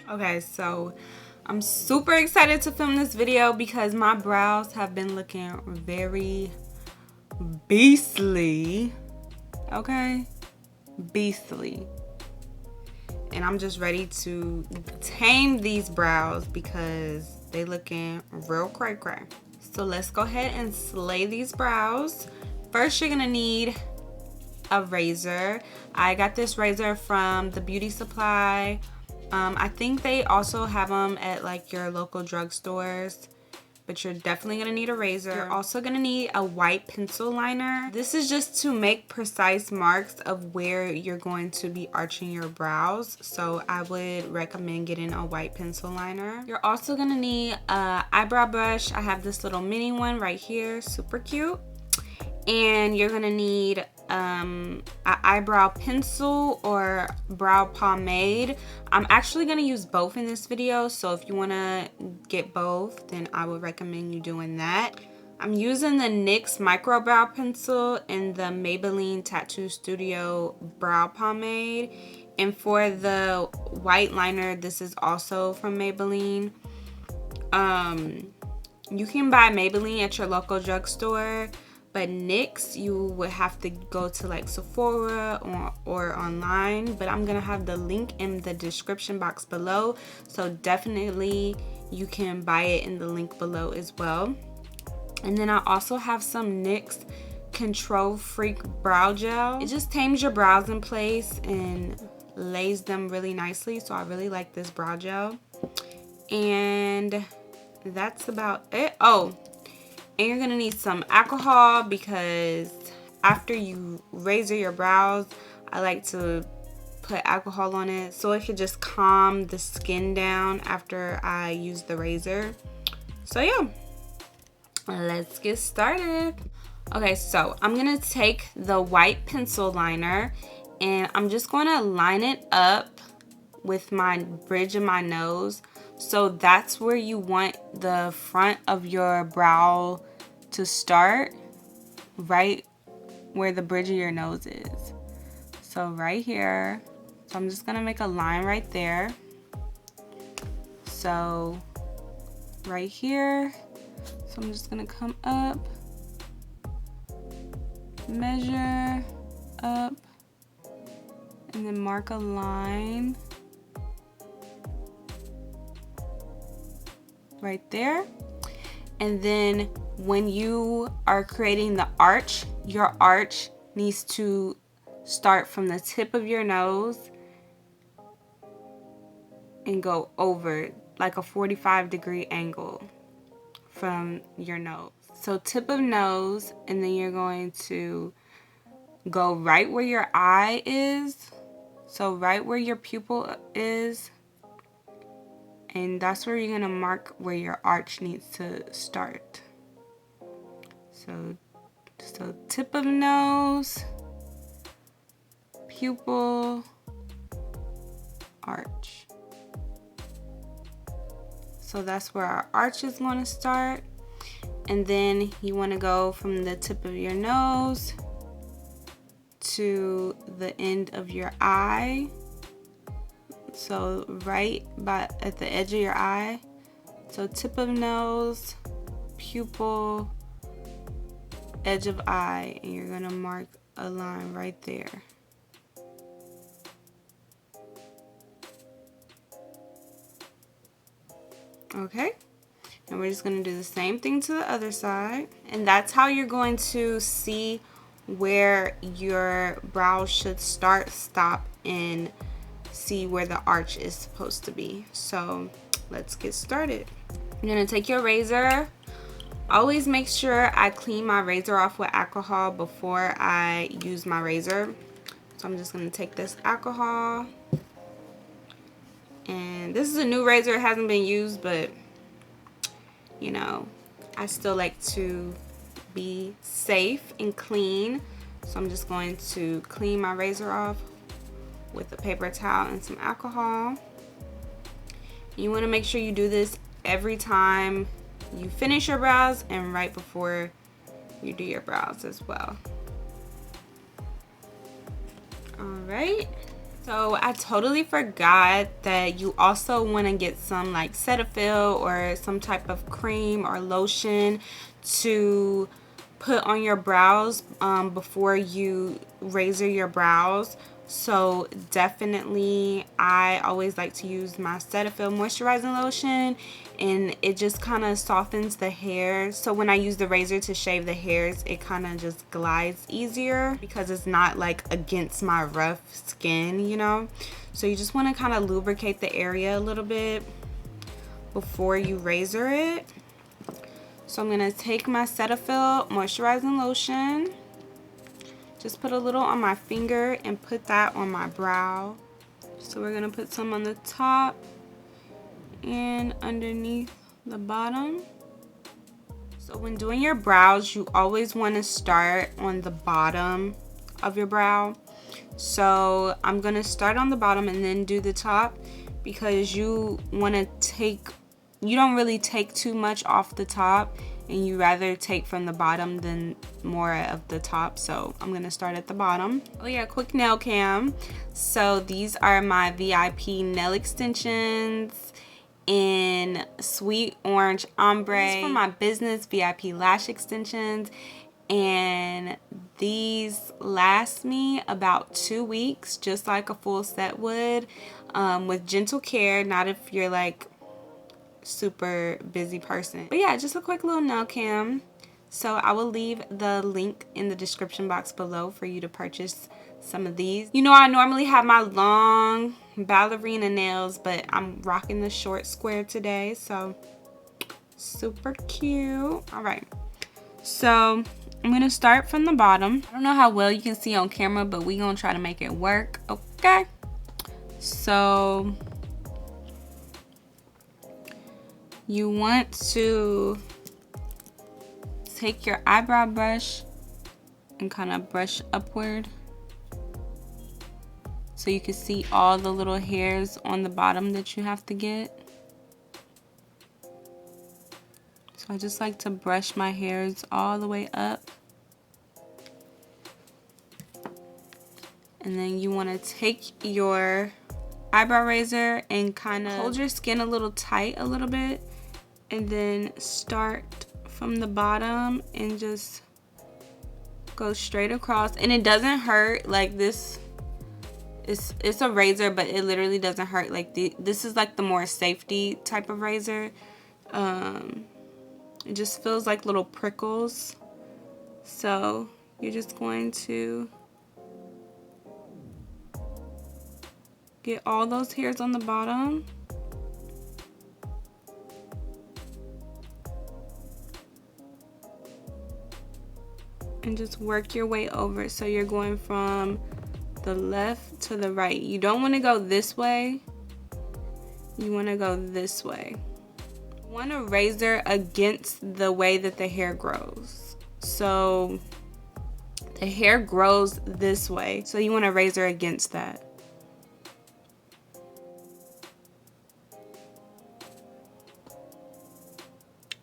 Okay, so I'm super excited to film this video because my brows have been looking very beastly. Okay, beastly. And I'm just ready to tame these brows because they looking real cray cray. So let's go ahead and slay these brows. First, you're gonna need a razor. I got this razor from the beauty supply. I think they also have them at like your local drugstores, but you're definitely gonna need a razor. You're also gonna need a white pencil liner. This is just to make precise marks of where you're going to be arching your brows. So I would recommend getting a white pencil liner. You're also gonna need a eyebrow brush. I have this little mini one right here, super cute. And you're gonna need an eyebrow pencil or brow pomade. I'm actually gonna use both in this video, so if you wanna get both, then I would recommend you doing that. I'm using the NYX micro brow pencil and the Maybelline Tattoo Studio brow pomade. And for the white liner, this is also from Maybelline. You can buy Maybelline at your local drugstore, but NYX, you would have to go to like Sephora or online, but I'm gonna have the link in the description box below, so definitely you can buy it in the link below as well. And then I also have some NYX Control Freak brow gel. It just tames your brows in place and lays them really nicely, so I really like this brow gel. And that's about it. Oh, and you're gonna need some alcohol because after you razor your brows, I like to put alcohol on it so it could just calm the skin down after I use the razor. So yeah, let's get started. Okay, so I'm gonna take the white pencil liner and I'm just gonna line it up with my bridge of my nose. So that's where you want the front of your brow to start, right where the bridge of your nose is. So right here. So I'm just gonna make a line right there. So right here. So I'm just gonna come up, measure up, and then mark a line right there. And then when you are creating the arch, your arch needs to start from the tip of your nose and go over like a 45-degree angle from your nose. So tip of nose, and then you're going to go right where your eye is. So right where your pupil is. And that's where you're gonna mark where your arch needs to start. So tip of nose, pupil, arch. So that's where our arch is going to start. And then you want to go from the tip of your nose to the end of your eye. So right at the edge of your eye. So tip of nose, pupil, edge of eye, and you're gonna mark a line right there. Okay, and we're just gonna do the same thing to the other side, and that's how you're going to see where your brows should start, stop, and see where the arch is supposed to be. So let's get started. You're gonna take your razor. Always make sure I clean my razor off with alcohol before I use my razor. So I'm just gonna take this alcohol, and this is a new razor, it hasn't been used, but you know, I still like to be safe and clean. So I'm just going to clean my razor off with a paper towel and some alcohol. You want to make sure you do this every time you finish your brows and right before you do your brows as well. Alright, So I totally forgot that you also want to get some like Cetaphil or some type of cream or lotion to put on your brows before you razor your brows. So definitely I always like to use my Cetaphil moisturizing lotion, and it just kind of softens the hair. So when I use the razor to shave the hairs, it kind of just glides easier because it's not like against my rough skin, you know. So you just want to kind of lubricate the area a little bit before you razor it. So I'm going to take my Cetaphil moisturizing lotion, just put a little on my finger and put that on my brow. So we're going to put some on the top and underneath the bottom. So when doing your brows, you always want to start on the bottom of your brow. So I'm going to start on the bottom and then do the top, because you want to take, you don't really take too much off the top, and you rather take from the bottom than more of the top. So I'm gonna start at the bottom. Oh yeah, quick nail cam. So these are my VIP nail extensions in Sweet Orange Ombre. This is for my business VIP lash extensions, and these last me about 2 weeks, just like a full set would, with gentle care, not if you're like super busy person. But yeah, just a quick little nail cam. So I will leave the link in the description box below for you to purchase some of these. You know, I normally have my long ballerina nails, but I'm rocking the short square today, so super cute. All right, so I'm gonna start from the bottom. I don't know how well you can see on camera, but we gonna try to make it work. Okay, so you want to take your eyebrow brush and kind of brush upward so you can see all the little hairs on the bottom that you have to get. So I just like to brush my hairs all the way up. And then you want to take your eyebrow razor and kind of hold your skin a little tight a little bit, and then start from the bottom and just go straight across. And it doesn't hurt. Like this, it's a razor, but it literally doesn't hurt. Like this is like the more safety type of razor. It just feels like little prickles. So you're just going to get all those hairs on the bottom. And just work your way over. So you're going from the left to the right. You don't want to go this way. You want to go this way. You want to razor against the way that the hair grows. So the hair grows this way. So you want to razor against that.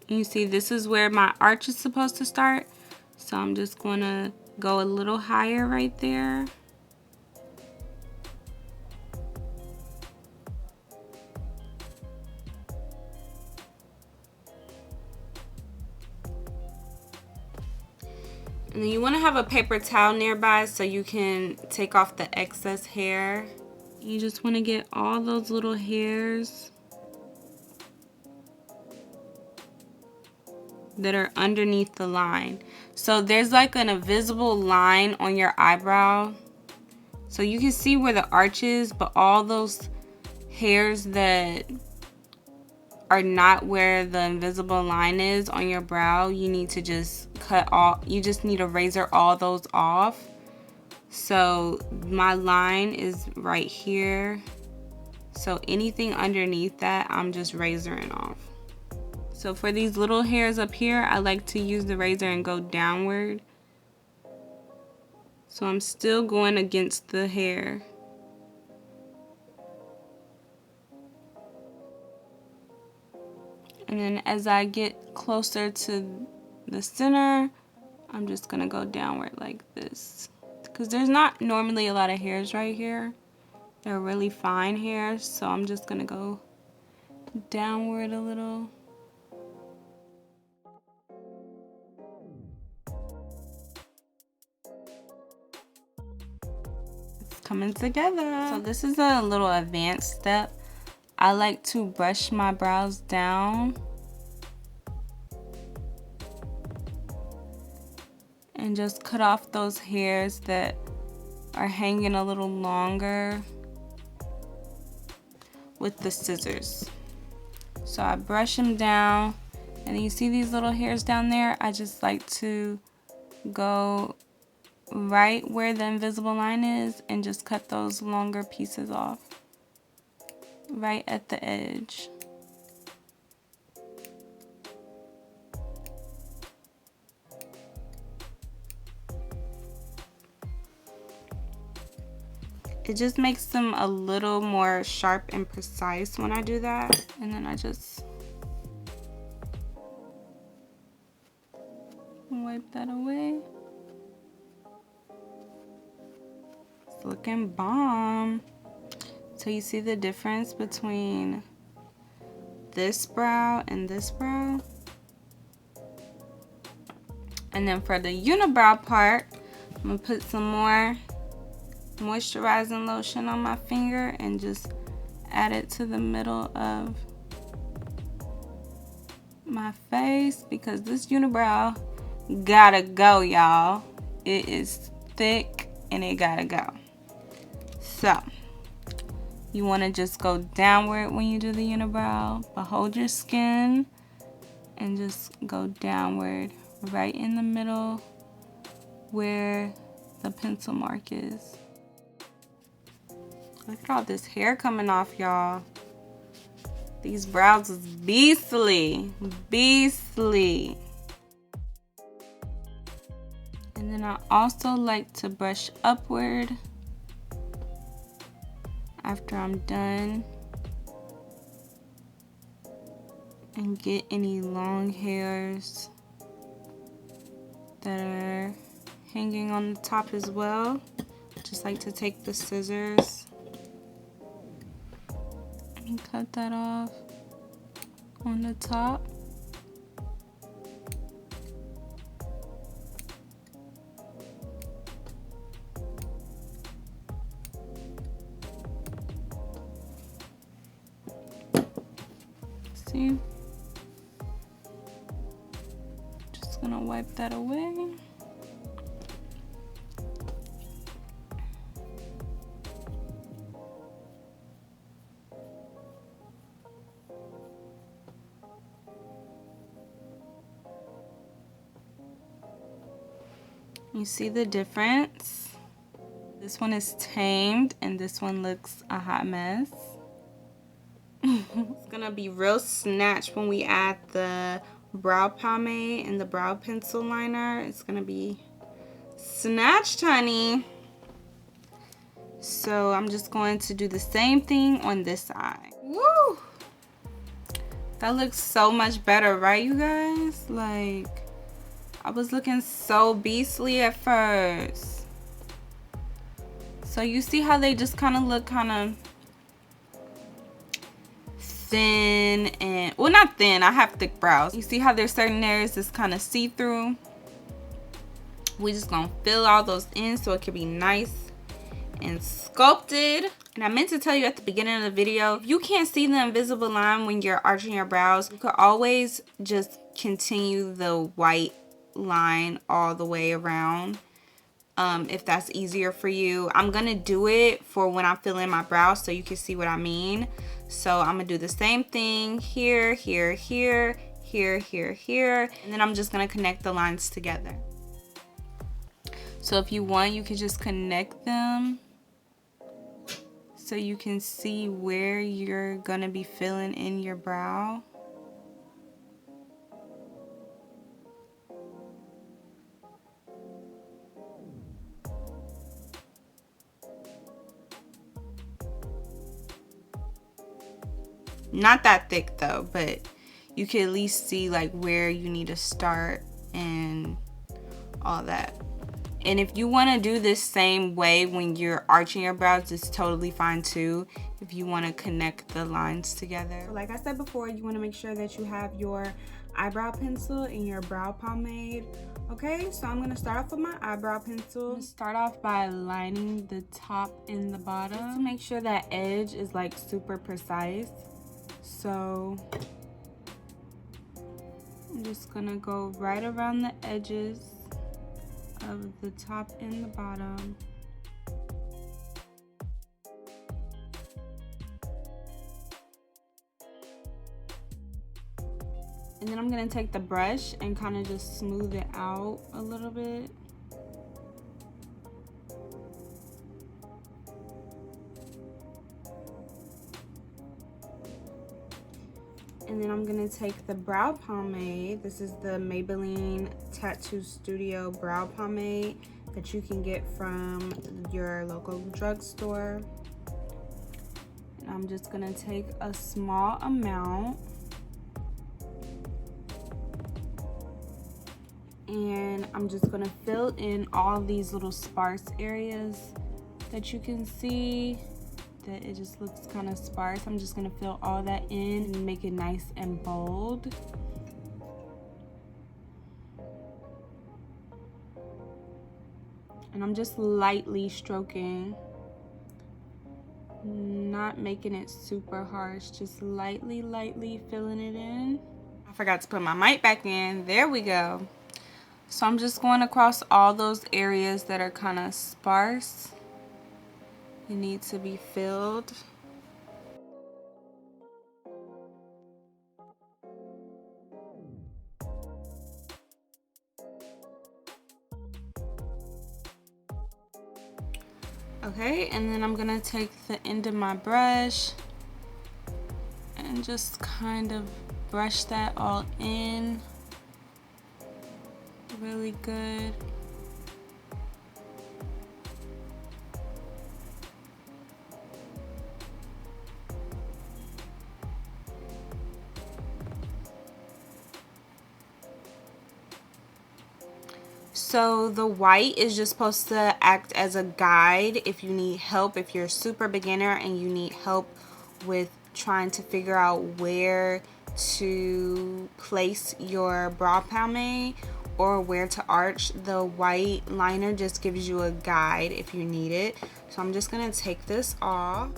You see, this is where my arch is supposed to start. So I'm just gonna go a little higher right there. And then you wanna have a paper towel nearby so you can take off the excess hair. You just wanna get all those little hairs that are underneath the line. So there's like an invisible line on your eyebrow. So you can see where the arch is, but all those hairs that are not where the invisible line is on your brow, you need to just cut off. You just need to razor all those off. So my line is right here. So anything underneath that, I'm just razoring off. So for these little hairs up here, I like to use the razor and go downward. So I'm still going against the hair. And then as I get closer to the center, I'm just gonna go downward like this. Because there's not normally a lot of hairs right here. They're really fine hairs, so I'm just gonna go downward a little. It's coming together. So this is a little advanced step. I like to brush my brows down and just cut off those hairs that are hanging a little longer with the scissors. So I brush them down, and you see these little hairs down there? I just like to go right where the invisible line is and just cut those longer pieces off right at the edge. It just makes them a little more sharp and precise when I do that. And then I just wipe that away. It's looking bomb. So you see the difference between this brow and this brow? And then for the unibrow part, I'm gonna put some more moisturizing lotion on my finger and just add it to the middle of my face, because this unibrow gotta go, y'all. It is thick and it gotta go. So you want to just go downward when you do the unibrow, but hold your skin and just go downward right in the middle where the pencil mark is. Look at all this hair coming off, y'all. These brows is beastly. Beastly. And then I also like to brush upward after I'm done and get any long hairs that are hanging on the top as well. Just like to take the scissors and cut that off on the top. See? Just gonna wipe that away. You see the difference? This one is tamed and this one looks a hot mess. It's gonna be real snatched when we add the brow pomade and the brow pencil liner. It's gonna be snatched, honey. So I'm just going to do the same thing on this side. Woo! That looks so much better, right, you guys? Like, I was looking so beastly at first. So you see how they just kind of look kind of thin and, well, not thin, I have thick brows. You see how there's certain areas that's kind of see-through? We just gonna fill all those in so it can be nice and sculpted. And I meant to tell you at the beginning of the video, if you can't see the invisible line when you're arching your brows, you could always just continue the white line all the way around, if that's easier for you. I'm gonna do it for when I fill in my brows so you can see what I mean. So I'm gonna do the same thing here, here, here, here, here, here, and then I'm just gonna connect the lines together. So if you want, you can just connect them so you can see where you're gonna be filling in your brow. Not that thick though, but you can at least see like where you need to start and all that. And if you want to do this same way when you're arching your brows, it's totally fine too, if you want to connect the lines together. Like I said before, you want to make sure that you have your eyebrow pencil and your brow pomade. Okay, so I'm going to start off with my eyebrow pencil. Start off by lining the top and the bottom just to make sure that edge is like super precise. So I'm just going to go right around the edges of the top and the bottom. And then I'm gonna take the brush and kind of just smooth it out a little bit. And then I'm gonna take the brow pomade. This is the Maybelline Tattoo Studio brow pomade that you can get from your local drugstore. And I'm just gonna take a small amount. And I'm just gonna fill in all these little sparse areas that you can see that it just looks kind of sparse. I'm just gonna fill all that in and make it nice and bold. And I'm just lightly stroking, not making it super harsh, just lightly filling it in. I forgot to put my mic back in. There we go. So I'm just going across all those areas that are kind of sparse and need to be filled. Okay, and then I'm gonna take the end of my brush and just kind of brush that all in really good. So the white is just supposed to act as a guide if you need help, if you're a super beginner and you need help with trying to figure out where to place your brow pomade or where to arch. The white liner just gives you a guide if you need it. So I'm just gonna take this off.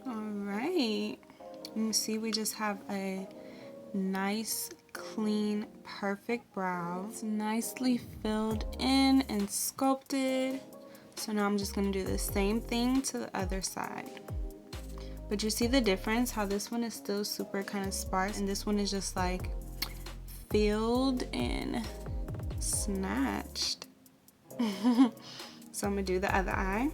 Alright, you see we just have a nice, clean, perfect brow. It's nicely filled in and sculpted. So now I'm just going to do the same thing to the other side. But you see the difference, how this one is still super kind of sparse and this one is just like filled and snatched. So I'm going to do the other eye.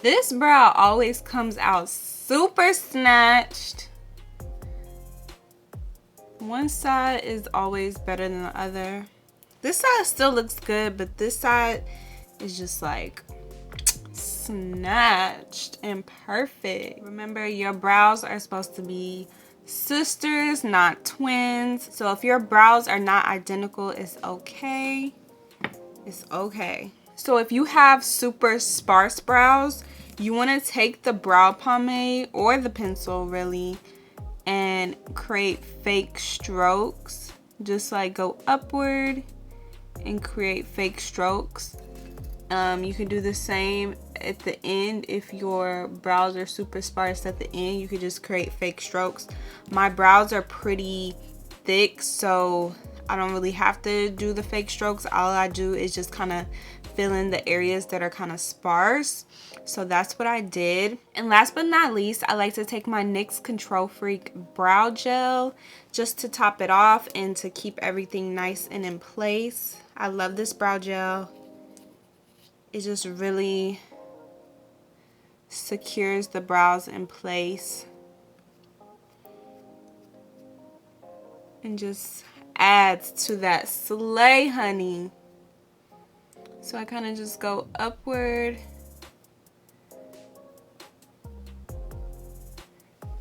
This brow always comes out super snatched. One side is always better than the other. This side still looks good, but this side is just like snatched and perfect. Remember, your brows are supposed to be sisters, not twins. So if your brows are not identical, it's okay. It's okay. So if you have super sparse brows, you want to take the brow pomade or the pencil really and create fake strokes. Just like go upward and create fake strokes. You can do the same at the end. If your brows are super sparse at the end, you could just create fake strokes. My brows are pretty thick, so I don't really have to do the fake strokes. All I do is just kind of fill in the areas that are kind of sparse. So that's what I did. And last but not least, I like to take my NYX Control Freak brow gel just to top it off and to keep everything nice and in place. I love this brow gel. It just really secures the brows in place and just adds to that slay, honey. So I kind of just go upward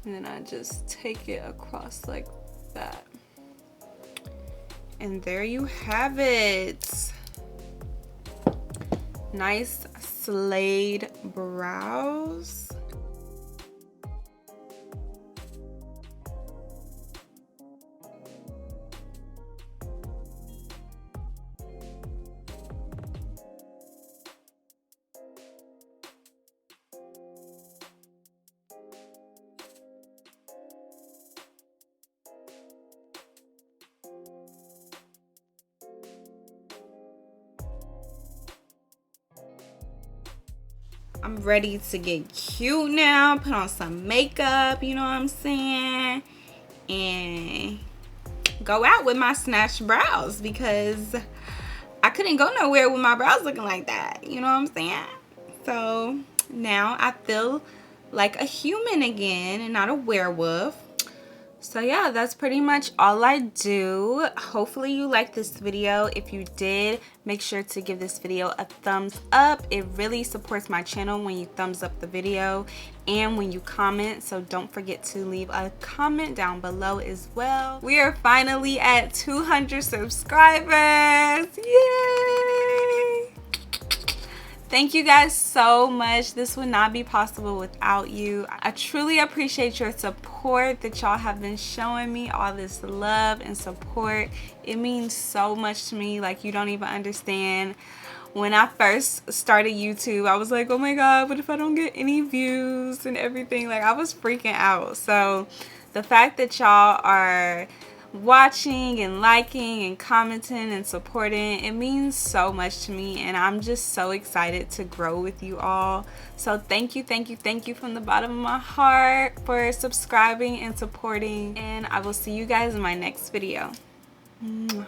and then I just take it across like that. And there you have it. Nice slayed brows. I'm ready to get cute now, put on some makeup, you know what I'm saying, and go out with my snatched brows because I couldn't go nowhere with my brows looking like that, you know what I'm saying? So now I feel like a human again and not a werewolf. So yeah, that's pretty much all I do. Hopefully you liked this video. If you did, make sure to give this video a thumbs up. It really supports my channel when you thumbs up the video and when you comment. So don't forget to leave a comment down below as well. We are finally at 200 subscribers. Yay! Thank you guys so much. This would not be possible without you. I truly appreciate your support that y'all have been showing me, all this love and support. It means so much to me, like you don't even understand. When I first started YouTube, I was like, oh my God, what if I don't get any views and everything? Like I was freaking out. So the fact that y'all are watching and liking and commenting and supporting, it means so much to me, and I'm just so excited to grow with you all. So thank you from the bottom of my heart for subscribing and supporting, and I will see you guys in my next video. Mwah.